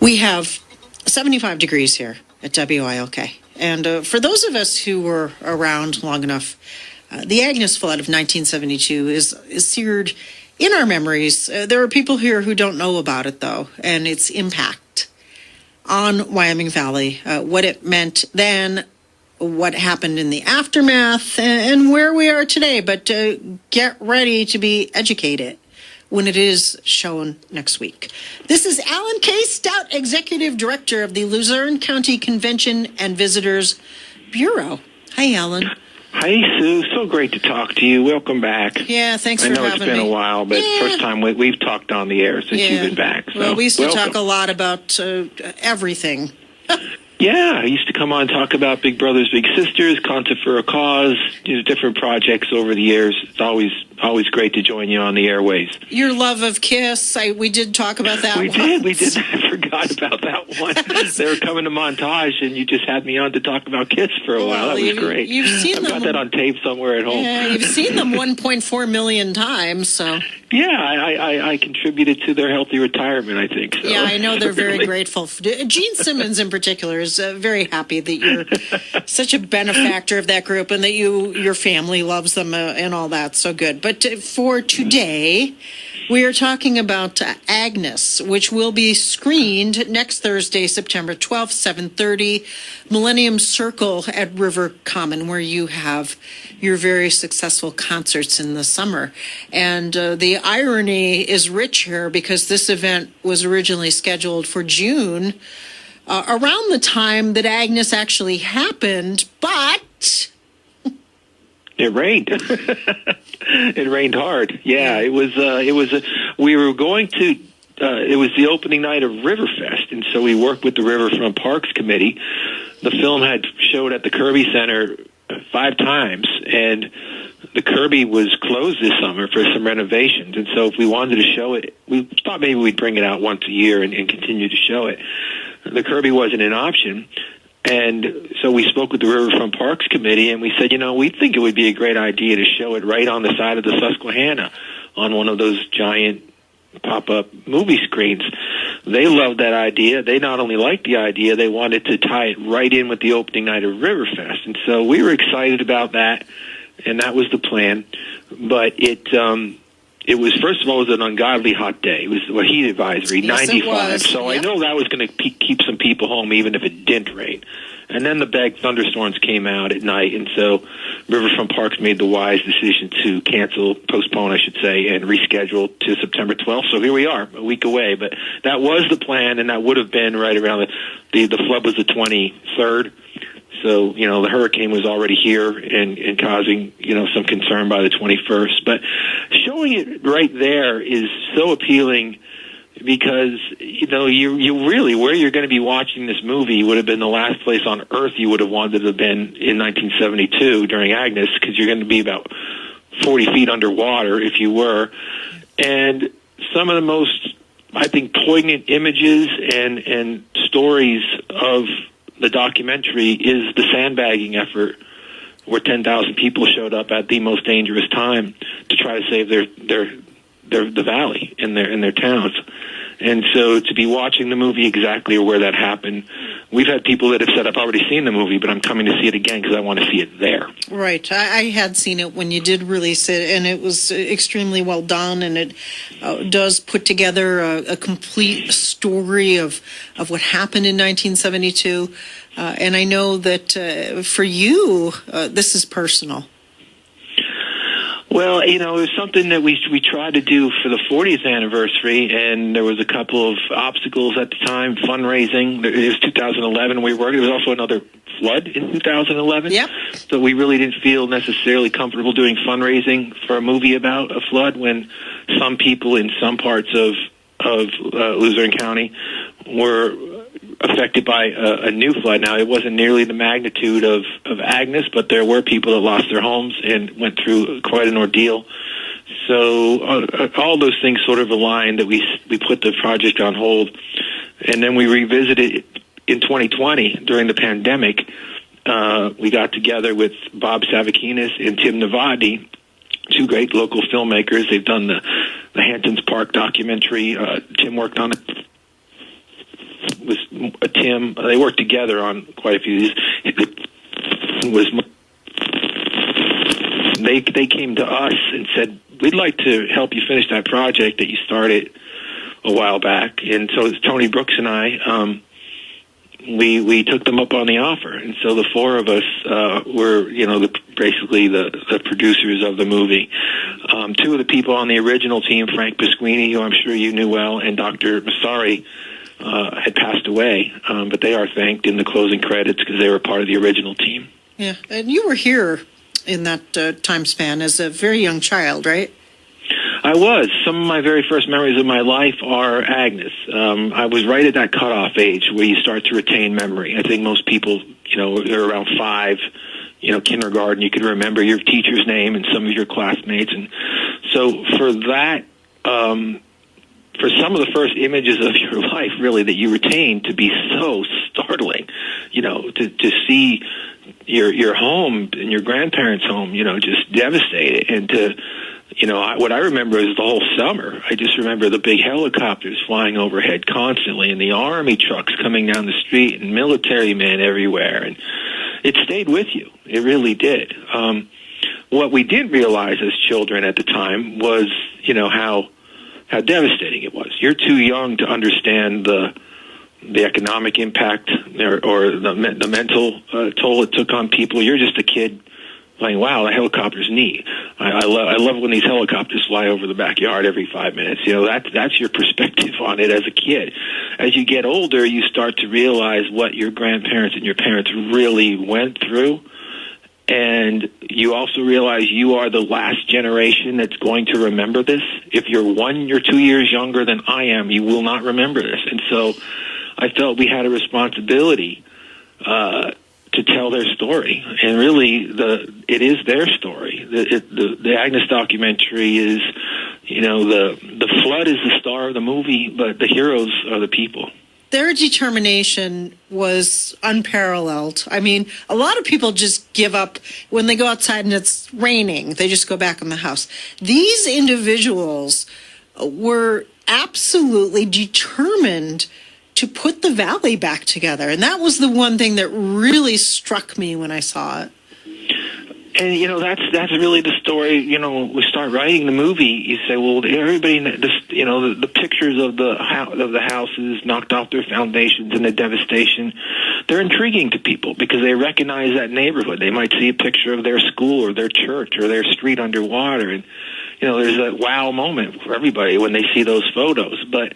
We have 75 degrees here at WILK. And for those of us who were around long enough, the Agnes flood of 1972 is seared in our memories. There are people here who don't know about it, though, and its impact on Wyoming Valley, what it meant then, what happened in the aftermath, and where we are today. But get ready to be educated when it is shown next week. This is Alan K. Stout, Executive Director of the Luzerne County Convention and Visitors Bureau. Hi, Alan. Hi, Sue. So great to talk to you. Welcome back. Yeah, thanks for having me. I know it's been a while, but first time we've talked on the air since you've been back. So well, we used to talk a lot about everything. Yeah, I used to come on and talk about Big Brothers Big Sisters, Concert for a Cause, different projects over the years. It's always great to join you on the airways. Your love of Kiss, we did talk about that we did. I forgot about that one. They were coming to Montage, and you just had me on to talk about Kiss for a while. That was great. You've seen them. I've got that on tape somewhere at home. Yeah, you've seen them 1.4 million times, so... Yeah, I contributed to their healthy retirement, I think. So. Yeah, I know they're very grateful. Gene Simmons, in particular, is very happy that you're such a benefactor of that group and that your family loves them and all that. So good. But for today, we are talking about Agnes, which will be screened next Thursday, September 12th, 7:30, Millennium Circle at River Common, where you have your very successful concerts in the summer. And the irony is rich here because this event was originally scheduled for June, around the time that Agnes actually happened, but... It rained. It rained hard. Yeah, it was we were going to, it was the opening night of Riverfest, and so we worked with the Riverfront Parks Committee. The film had showed at the Kirby Center 5 times, and the Kirby was closed this summer for some renovations, and so if we wanted to show it, we thought maybe we'd bring it out once a year and continue to show it. The Kirby wasn't an option. And so we spoke with the Riverfront Parks Committee, and we said, we think it would be a great idea to show it right on the side of the Susquehanna on one of those giant pop-up movie screens. They loved that idea. They not only liked the idea, they wanted to tie it right in with the opening night of Riverfest. And so we were excited about that, and that was the plan. But it was, first of all, it was an ungodly hot day. It was a heat advisory, yes, 95. So yep. I know that was going to keep some people home, even if it didn't rain. And then the big thunderstorms came out at night, and so Riverfront Parks made the wise decision to postpone, I should say, and reschedule to September 12th. So here we are, a week away. But that was the plan, and that would have been right around the flood was the 23rd. So, the hurricane was already here and causing, some concern by the 21st. But showing it right there is so appealing because, you really, where you're going to be watching this movie would have been the last place on earth you would have wanted to have been in 1972 during Agnes, because you're going to be about 40 feet underwater if you were. And some of the most, I think, poignant images and stories of the documentary is the sandbagging effort, where 10,000 people showed up at the most dangerous time to try to save the valley in their towns. And so to be watching the movie exactly where that happened, we've had people that have said, I've already seen the movie, but I'm coming to see it again because I want to see it there. Right. I had seen it when you did release it, and it was extremely well done, and it does put together a complete story of what happened in 1972. And I know that for you, this is personal. Well, it was something that we tried to do for the 40th anniversary, and there was a couple of obstacles at the time, fundraising. It was 2011 we worked. There was also another flood in 2011. Yep. So we really didn't feel necessarily comfortable doing fundraising for a movie about a flood when some people in some parts of Luzerne County were affected by a new flood. Now, it wasn't nearly the magnitude of Agnes, but there were people that lost their homes and went through quite an ordeal. So all those things sort of aligned that we put the project on hold. And then we revisited it in 2020 during the pandemic. We got together with Bob Savakinis and Tim Novotny, 2 great local filmmakers. They've done the Hamptons Park documentary. Tim worked on it Tim, they worked together on quite a few of these. They came to us and said, we'd like to help you finish that project that you started a while back. And so it's Tony Brooks and I, we took them up on the offer. And so the four of us were, basically the producers of the movie. Two of the people on the original team, Frank Pasquini, who I'm sure you knew well, and Dr. Massari, had passed away, but they are thanked in the closing credits because they were part of the original team. Yeah, and you were here in that time span as a very young child, right? I was. Some of my very first memories of my life are Agnes. I was right at that cutoff age where you start to retain memory. I think most people, are around 5, kindergarten, you can remember your teacher's name and some of your classmates. And so for that, for some of the first images of your life, really, that you retain to be so startling, to see your home and your grandparents' home, just devastated. And what I remember is the whole summer. I just remember the big helicopters flying overhead constantly and the army trucks coming down the street and military men everywhere. And it stayed with you. It really did. What we didn't realize as children at the time was, how devastating it was. You're too young to understand the economic impact or the mental toll it took on people. You're just a kid like, wow, the helicopter's neat. I love when these helicopters fly over the backyard every 5 minutes. That's your perspective on it as a kid. As you get older, you start to realize what your grandparents and your parents really went through. And you also realize you are the last generation that's going to remember this. If you're 1 or 2 years younger than I am, you will not remember this. And so I felt we had a responsibility to tell their story, and really, it is their story. The Agnes documentary is, the flood is the star of the movie, but the heroes are the people. Their determination was unparalleled. I mean, a lot of people just give up when they go outside and it's raining. They just go back in the house. These individuals were absolutely determined to put the valley back together. And that was the one thing that really struck me when I saw it. And, that's really the story. We start writing the movie, you say, well, everybody, the pictures of the houses knocked off their foundations and the devastation, they're intriguing to people because they recognize that neighborhood. They might see a picture of their school or their church or their street underwater. And, there's a wow moment for everybody when they see those photos. But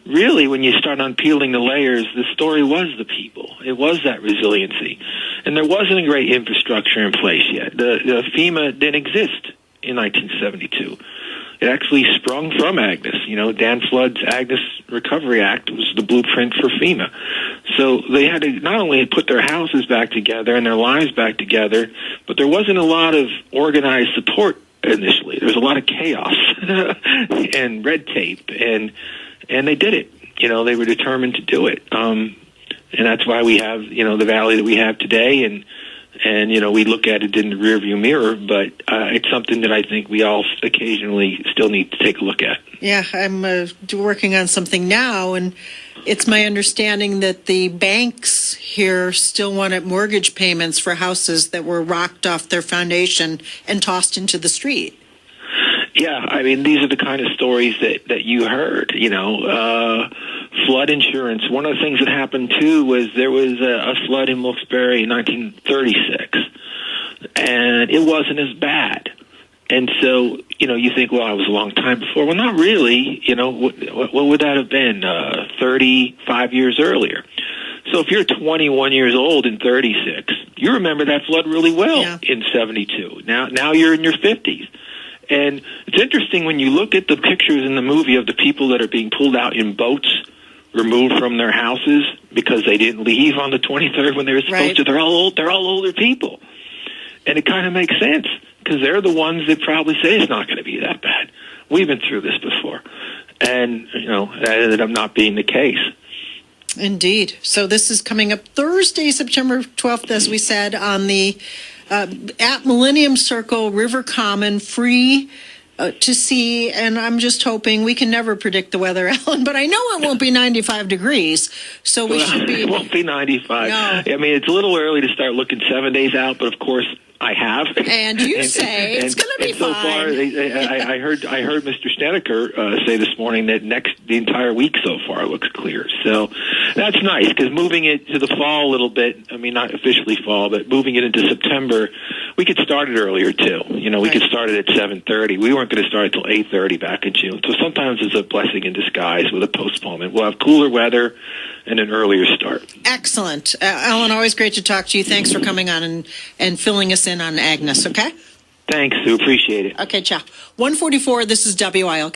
really, when you start unpeeling the layers, the story was the people. It was that resiliency. And there wasn't a great infrastructure in place yet. The FEMA didn't exist in 1972. It actually sprung from Agnes. Dan Flood's Agnes Recovery Act was the blueprint for FEMA. So they had to not only put their houses back together and their lives back together, but there wasn't a lot of organized support initially. There was a lot of chaos and red tape, and they did it. They were determined to do it. And that's why we have, the valley that we have today. And we look at it in the rearview mirror, but it's something that I think we all occasionally still need to take a look at. Yeah, I'm working on something now, and it's my understanding that the banks here still wanted mortgage payments for houses that were rocked off their foundation and tossed into the street. Yeah, I mean, these are the kind of stories that you heard, flood insurance. One of the things that happened, too, was there was a flood in Wilkes-Barre in 1936, and it wasn't as bad. And so, you think, well, it was a long time before. Well, not really. What would that have been, 35 years earlier? So if you're 21 years old in 36, you remember that flood really well in 72. Now you're in your 50s. And it's interesting when you look at the pictures in the movie of the people that are being pulled out in boats, removed from their houses because they didn't leave on the 23rd when they were supposed to. They're all older people. And it kind of makes sense because they're the ones that probably say it's not going to be that bad. We've been through this before. And, that ended up not being the case. Indeed. So this is coming up Thursday, September 12th, as we said, on the at Millennium Circle, River Common, free to see, and I'm just hoping we can never predict the weather, Ellen, but I know it won't be 95 degrees, so we should be. It won't be 95. No. I mean, it's a little early to start looking 7 days out, but of course I have. And you say it's going to be so fine. far, I heard Mr. Snedeker say this morning that the entire week so far looks clear. So that's nice, because moving it to the fall a little bit, I mean, not officially fall, but moving it into September, we could start it earlier too. You know, we could start it at 7:30. We weren't going to start until 8:30 back in June. So sometimes it's a blessing in disguise with a postponement. We'll have cooler weather and an earlier start. Excellent. Ellen, always great to talk to you. Thanks for coming on and filling us in on Agnes, okay? Thanks, Sue. Appreciate it. Okay, ciao. 144, this is WILK.